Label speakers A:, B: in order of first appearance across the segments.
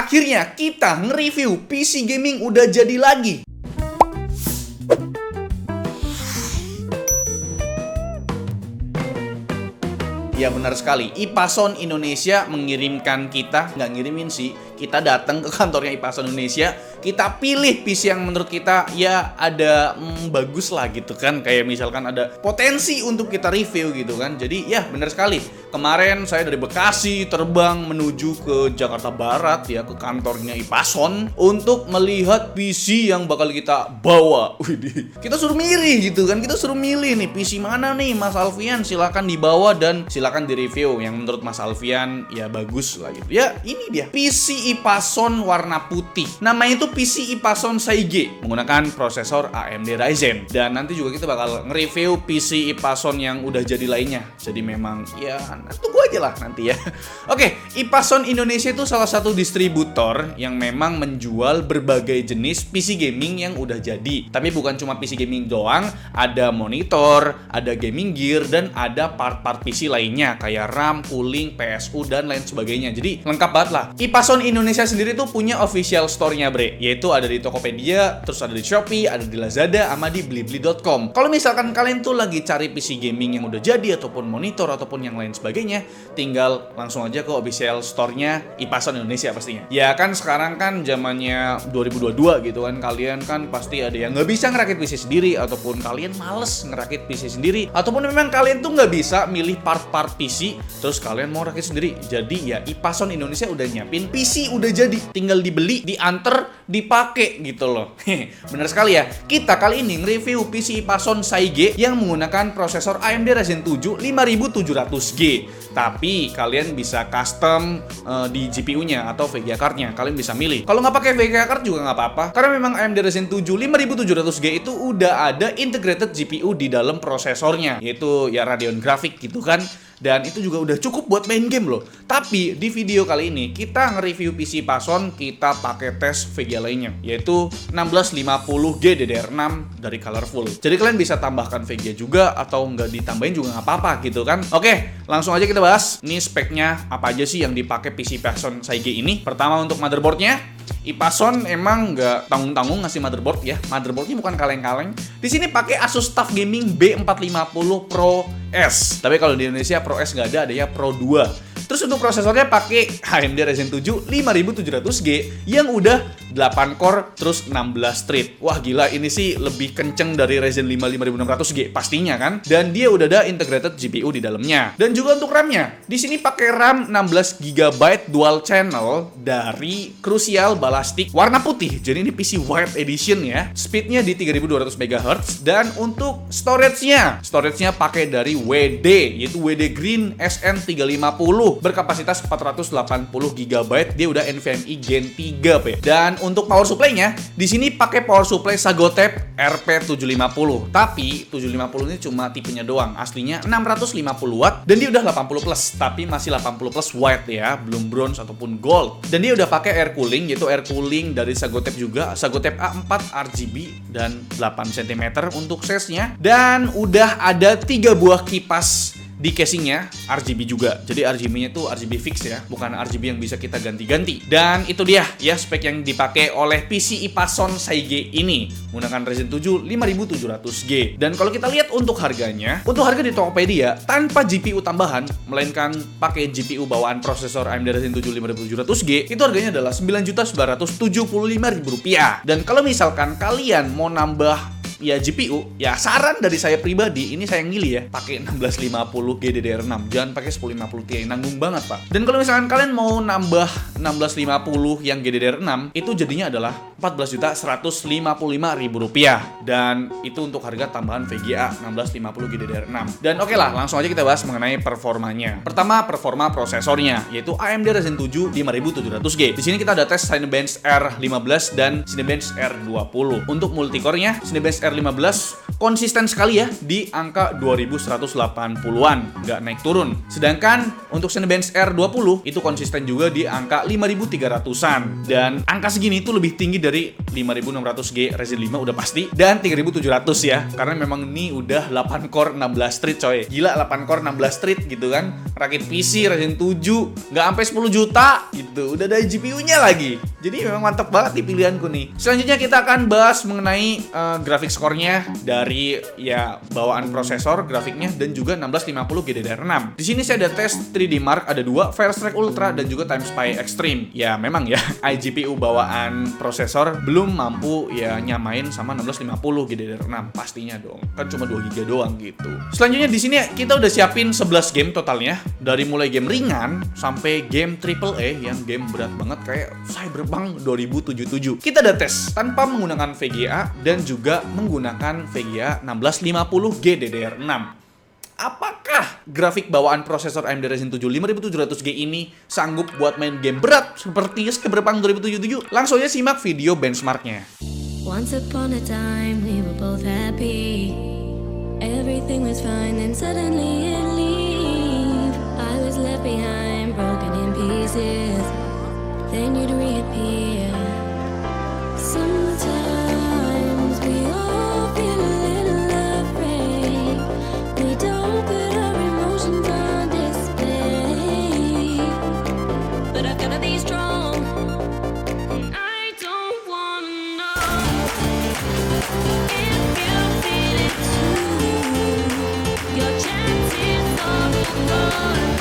A: Akhirnya kita nge-review PC gaming udah jadi lagi. Ya benar sekali, Ipason Indonesia mengirimkan kita, nggak ngirimin sih, kita datang ke kantornya Ipason Indonesia, kita pilih PC yang menurut kita ya ada bagus lah gitu kan, kayak misalkan ada potensi untuk kita review gitu kan. Jadi ya benar sekali, kemarin saya dari Bekasi terbang menuju ke Jakarta Barat ya, ke kantornya Ipason untuk melihat PC yang bakal kita bawa. Widih, kita suruh milih gitu kan, kita suruh milih nih PC mana nih Mas Alfian, silakan dibawa dan silakan direview yang menurut Mas Alfian ya bagus lah gitu. Ya ini dia PC Ipason warna putih. Namanya itu PC Ipason Saige menggunakan prosesor AMD Ryzen. Dan nanti juga kita bakal nge-review PC Ipason yang udah jadi lainnya. Jadi memang ya tunggu aja lah nanti ya. Oke, Ipason Indonesia itu salah satu distributor yang memang menjual berbagai jenis PC gaming yang udah jadi. Tapi bukan cuma PC gaming doang, ada monitor, ada gaming gear, dan ada part-part PC lainnya kayak RAM, cooling, PSU, dan lain sebagainya. Jadi lengkap banget lah. Ipason Indonesia sendiri tuh punya official store-nya bre, yaitu ada di Tokopedia, terus ada di Shopee, ada di Lazada, sama di blibli.com. Kalau misalkan kalian tuh lagi cari PC gaming yang udah jadi ataupun monitor ataupun yang lain sebagainya, tinggal langsung aja ke official store-nya Ipason Indonesia pastinya. Ya kan sekarang kan zamannya 2022 gitu kan, kalian kan pasti ada yang nggak bisa ngerakit PC sendiri, ataupun kalian males ngerakit PC sendiri, ataupun memang kalian tuh nggak bisa milih part-part PC, terus kalian mau rakit sendiri. Jadi ya Ipason Indonesia udah nyiapin PC udah jadi, tinggal dibeli, diantar, dipakai gitu loh. Bener sekali ya. Kita kali ini nge-review PC Ipason Saige yang menggunakan prosesor AMD Ryzen 7 5700G. Tapi kalian bisa custom di GPU-nya atau VGA card-nya. Kalian bisa milih. Kalau nggak pakai VGA card juga nggak apa-apa, karena memang AMD Ryzen 7 5700G itu udah ada integrated GPU di dalam prosesornya, yaitu ya Radeon Graphics gitu kan. Dan itu juga udah cukup buat main game loh. Tapi di video kali ini kita nge-review PC Ipason, kita pakai tes VGA lainnya, yaitu 1650G DDR6 dari Colorful. Jadi kalian bisa tambahkan VGA juga atau nggak ditambahin juga nggak apa-apa gitu kan. Oke, langsung aja kita bahas. Ini speknya apa aja sih yang dipakai PC Ipason Saige ini. Pertama untuk motherboardnya, Ipason emang nggak tanggung-tanggung ngasih motherboard ya. Motherboardnya bukan kaleng-kaleng. Di sini pakai Asus TUF Gaming B450 Pro S. Tapi kalau di Indonesia Pro S nggak ada, adanya Pro 2. Terus untuk prosesornya pakai AMD Ryzen 7 5700G yang udah 8 core terus 16 thread. Wah gila, ini sih lebih kenceng dari Ryzen 5 5600G pastinya kan. Dan dia udah ada integrated GPU di dalamnya. Dan juga untuk RAM-nya, di sini pakai RAM 16GB dual channel dari Crucial Ballistic warna putih. Jadi ini PC White Edition ya. Speednya di 3200 MHz. Dan untuk storage-nya pakai dari WD, yaitu WD Green SN350 berkapasitas 480GB. Dia udah NVMe Gen 3 P. Dan untuk power supply-nya, di sini pakai power supply Sagotep RP750. Tapi 750 ini cuma tipenya doang. Aslinya 650 watt dan dia udah 80 plus, tapi masih 80 plus white ya, belum bronze ataupun gold. Dan dia udah pakai air cooling, yaitu air cooling dari Sagotep juga, Sagotep A4 RGB dan 8 cm untuk size-nya. Dan udah ada 3 buah kipas di casingnya RGB juga. Jadi RGB-nya tuh RGB fix ya, bukan RGB yang bisa kita ganti-ganti. Dan itu dia ya spek yang dipakai oleh PC Ipason Saige ini menggunakan Ryzen 7 5700G. Dan kalau kita lihat untuk harganya, untuk harga di Tokopedia tanpa GPU tambahan, melainkan pakai GPU bawaan prosesor AMD Ryzen 7 5700G, itu harganya adalah Rp9.975.000. Dan kalau misalkan kalian mau nambah ya GPU, ya saran dari saya pribadi, ini saya milih ya, pakai 1650G DDR6, jangan pakai 1050 Ti, nanggung banget pak. Dan kalau misalkan kalian mau nambah 1650 yang GDDR6, itu jadinya adalah Rp14.155.000. Dan itu untuk harga tambahan VGA 1650 GDDR6. Dan oke lah, langsung aja kita bahas mengenai performanya. Pertama, performa prosesornya, yaitu AMD Ryzen 7 5700G. Di sini kita ada tes Cinebench R15 dan Cinebench R20. Untuk multicore-nya, Cinebench R15 konsisten sekali ya di angka 2180-an, nggak naik turun. Sedangkan untuk Cinebench R20 itu konsisten juga di angka 5300-an. Dan angka segini itu lebih tinggi dari 5600G Ryzen 5 udah pasti, dan 3700 ya. Karena memang ini udah 8 core 16 thread coy. Gila 8 core 16 thread gitu kan. Rakit PC Ryzen 7 nggak sampai 10 juta gitu. Udah ada GPU-nya lagi. Jadi memang mantap banget nih pilihanku nih. Selanjutnya kita akan bahas mengenai grafik score-nya dari ya bawaan prosesor, grafiknya, dan juga 1650 GDDR6. Di sini saya ada tes 3D Mark, ada 2, Firestrike Ultra, dan juga Time Spy Extreme. Ya memang ya, iGPU bawaan prosesor belum mampu ya nyamain sama 1650 GDDR6 pastinya dong. Kan cuma 2 GB doang gitu. Selanjutnya di sini kita udah siapin 11 game totalnya, dari mulai game ringan sampai game AAA yang game berat banget kayak Cyberpunk 2077. Kita ada tes tanpa menggunakan VGA dan juga menggunakan VGA 1650 GDDR6. Apakah grafik bawaan prosesor AMD Ryzen 7 5700G ini sanggup buat main game berat seperti Cyberpunk 2077? Langsung aja simak video benchmarknya.
B: Once upon a time we were both happy. Everything was fine and suddenly it leave. I was left behind, broken in pieces. Then you'd reappear. Sometimes we all feel a little afraid. We don't put our emotions on display. But I've gotta be strong. I don't wanna know if you feel it too. Your chances are gone.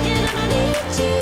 B: And I need you.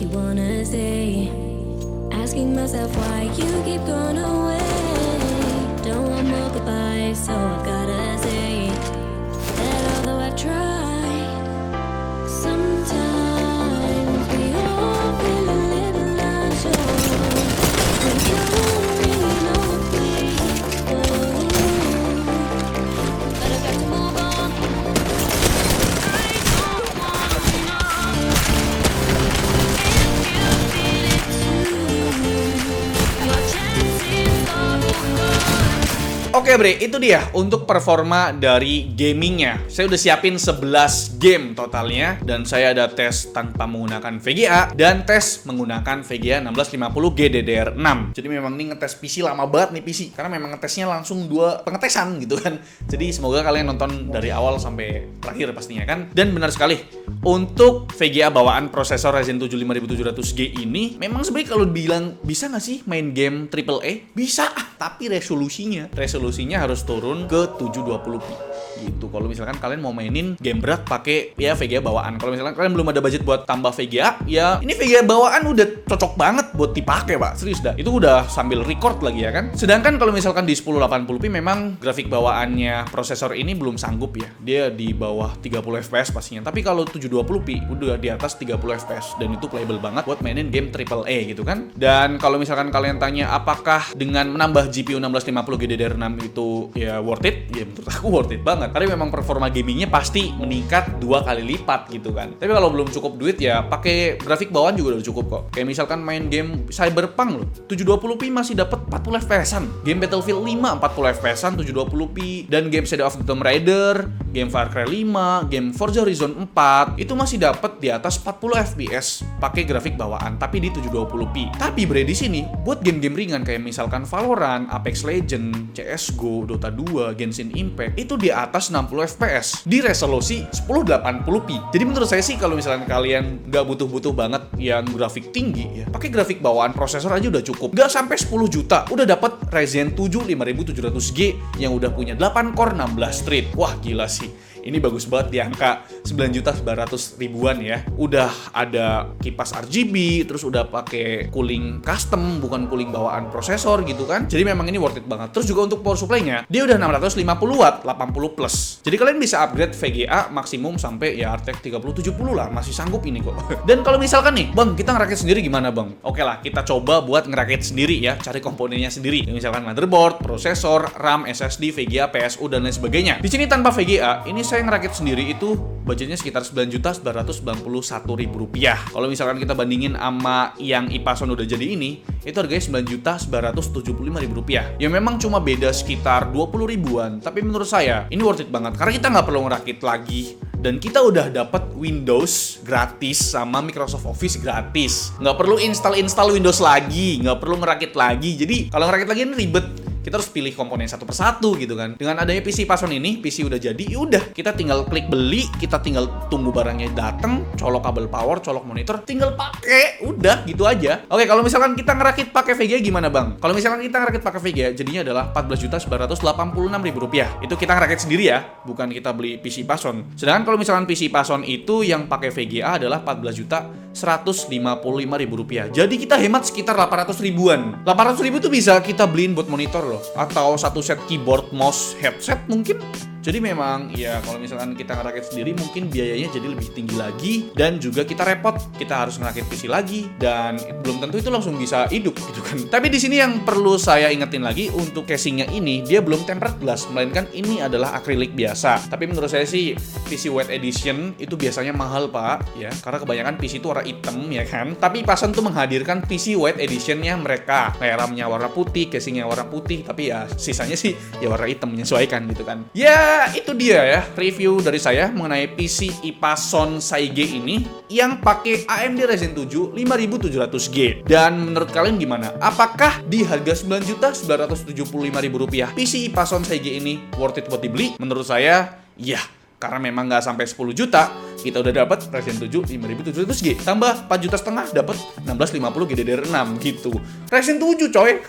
B: you wanna stay. Asking myself why you keep going away. Don't want more goodbyes, so I've gotta say that although I've tried, sometimes we all feel a little unsure. We don't really know what we want, but I've got to move on. I don't wanna know if you feel it too. Your chances are gone.
A: Oke Bre, itu dia untuk performa dari gamingnya. Saya udah siapin 11 game totalnya. Dan saya ada tes tanpa menggunakan VGA dan tes menggunakan VGA 1650 GDDR6. Jadi memang ini ngetes PC lama banget nih PC, karena memang ngetesnya langsung 2 pengetesan gitu kan. Jadi semoga kalian nonton dari awal sampai terakhir pastinya kan. Dan benar sekali, untuk VGA bawaan prosesor Ryzen 7 5700G ini memang sebenarnya kalau bilang bisa nggak sih main game AAA? Bisa, tapi resolusinya harus turun ke 720p gitu. Kalau misalkan kalian mau mainin game berat pakai ya VGA bawaan. Kalau misalkan kalian belum ada budget buat tambah VGA, ya ini VGA bawaan udah cocok banget buat dipakai, Pak. Serius dah. Itu udah sambil record lagi ya kan. Sedangkan kalau misalkan di 1080p memang grafik bawaannya prosesor ini belum sanggup ya. Dia di bawah 30 fps pastinya. Tapi kalau 720p udah di atas 30 fps dan itu playable banget buat mainin game AAA gitu kan. Dan kalau misalkan kalian tanya apakah dengan menambah GPU 1650 GDDR6 itu ya worth it? Ya menurut aku worth it banget. Karena memang performa gamingnya pasti meningkat 2 kali lipat gitu kan. Tapi kalau belum cukup duit ya pakai grafik bawaan juga udah cukup kok. Kayak misalkan main game Cyberpunk loh, 720p masih dapat 40 fps-an. Game Battlefield 5 40 fps-an 720p, dan game Shadow of the Tomb Raider, game Far Cry 5, game Forza Horizon 4 itu masih dapat di atas 40 fps pakai grafik bawaan tapi di 720p. Tapi bre di sini buat game-game ringan kayak misalkan Valorant, Apex Legends, CS:GO, Dota 2, Genshin Impact itu di atas 60 fps di resolusi 1080p. Jadi menurut saya sih kalau misalkan kalian nggak butuh-butuh banget yang grafik tinggi ya, pakai grafik bawaan prosesor aja udah cukup. Nggak sampai 10 juta udah dapat Ryzen 7 5700G yang udah punya 8 core 16 thread. Wah gila sih. Ini bagus banget di angka 9.900.000-an ya. Udah ada kipas RGB, terus udah pakai cooling custom, bukan cooling bawaan prosesor gitu kan. Jadi memang ini worth it banget. Terus juga untuk power supply-nya, dia udah 650 watt, 80 plus. Jadi kalian bisa upgrade VGA maksimum sampai ya RTX 3070 lah, masih sanggup ini kok. Dan kalau misalkan nih, Bang, kita ngerakit sendiri gimana, Bang? Oke lah, kita coba buat ngerakit sendiri ya, cari komponennya sendiri. Misalkan motherboard, prosesor, RAM, SSD, VGA, PSU dan lain sebagainya. Di sini tanpa VGA, ini saya ngerakit sendiri itu budgetnya sekitar Rp9.991.000. Kalau misalkan kita bandingin sama yang Ipason udah jadi ini, itu harganya Rp9.975.000. Ya memang cuma beda sekitar 20 ribuan, tapi menurut saya ini worth it banget karena kita nggak perlu ngerakit lagi. Dan kita udah dapat Windows gratis sama Microsoft Office gratis. Nggak perlu install Windows lagi, nggak perlu ngerakit lagi. Jadi kalau ngerakit lagi ini ribet. Kita harus pilih komponen satu persatu gitu kan. Dengan adanya PC Pason ini, PC udah jadi, yaudah kita tinggal klik beli, kita tinggal tunggu barangnya datang, colok kabel power, colok monitor, tinggal pakai, udah gitu aja. Oke, kalau misalkan kita ngerakit pakai VGA gimana bang? Kalau misalkan kita ngerakit pakai VGA, jadinya adalah Rp14.986.000. Itu kita ngerakit sendiri ya, bukan kita beli PC Pason. Sedangkan kalau misalkan PC Pason itu yang pakai VGA adalah Rp14.155.000. Jadi kita hemat sekitar 800 ribuan. 800 ribu tuh bisa kita beliin buat monitor loh, atau satu set keyboard, mouse, headset mungkin. Jadi memang ya kalau misalkan kita ngerakit sendiri mungkin biayanya jadi lebih tinggi lagi, dan juga kita repot, kita harus ngerakit PC lagi, dan belum tentu itu langsung bisa hidup gitu kan. Tapi di sini yang perlu saya ingetin lagi, untuk casingnya ini dia belum tempered glass, melainkan ini adalah akrilik biasa. Tapi menurut saya sih PC White Edition itu biasanya mahal pak ya, karena kebanyakan PC itu warna hitam ya kan. Tapi Pason tuh menghadirkan PC White Editionnya mereka, kayak RAM-nya warna putih, casingnya warna putih, tapi ya sisanya sih ya warna hitam, menyesuaikan gitu kan. Ya itu dia ya review dari saya mengenai PC Ipason Saige ini yang pakai AMD Ryzen 7 5700G. Dan menurut kalian gimana? Apakah di harga Rp9.975.000 PC Ipason Saige ini worth it buat dibeli? Menurut saya ya, karena memang nggak sampai 10 juta kita udah dapat Ryzen 7 5700G tambah 4,5 juta dapat 1650 GDDR6 gitu. Ryzen 7 coy.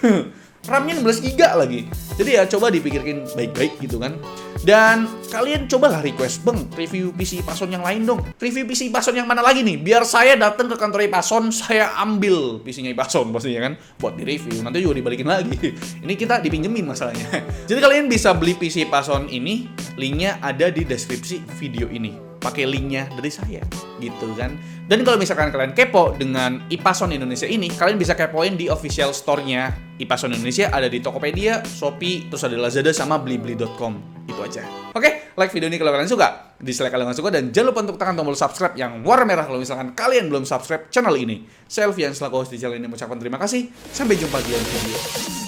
A: RAM-nya 16 GB lagi. Jadi ya coba dipikirkan baik-baik gitu kan. Dan kalian cobalah request, "Bang, review PC Ipason yang lain dong." Review PC Ipason yang mana lagi nih? Biar saya datang ke kantor Ipason, saya ambil PC-nya Ipason pastinya kan buat di-review. Nanti juga dibalikin lagi. Ini kita dipinjemin masalahnya. Jadi kalian bisa beli PC Ipason ini, linknya ada di deskripsi video ini. Pakai linknya dari saya, gitu kan. Dan kalau misalkan kalian kepo dengan Ipason Indonesia ini, kalian bisa kepoin di official store-nya Ipason Indonesia, ada di Tokopedia, Shopee, terus ada Lazada sama blibli.com. Itu aja. Oke, like video ini kalau kalian suka, dislike kalau nggak suka, dan jangan lupa untuk tekan tombol subscribe yang warna merah kalau misalkan kalian belum subscribe channel ini. Saya Alfian selaku host di channel ini mengucapkan terima kasih. Sampai jumpa di lain video.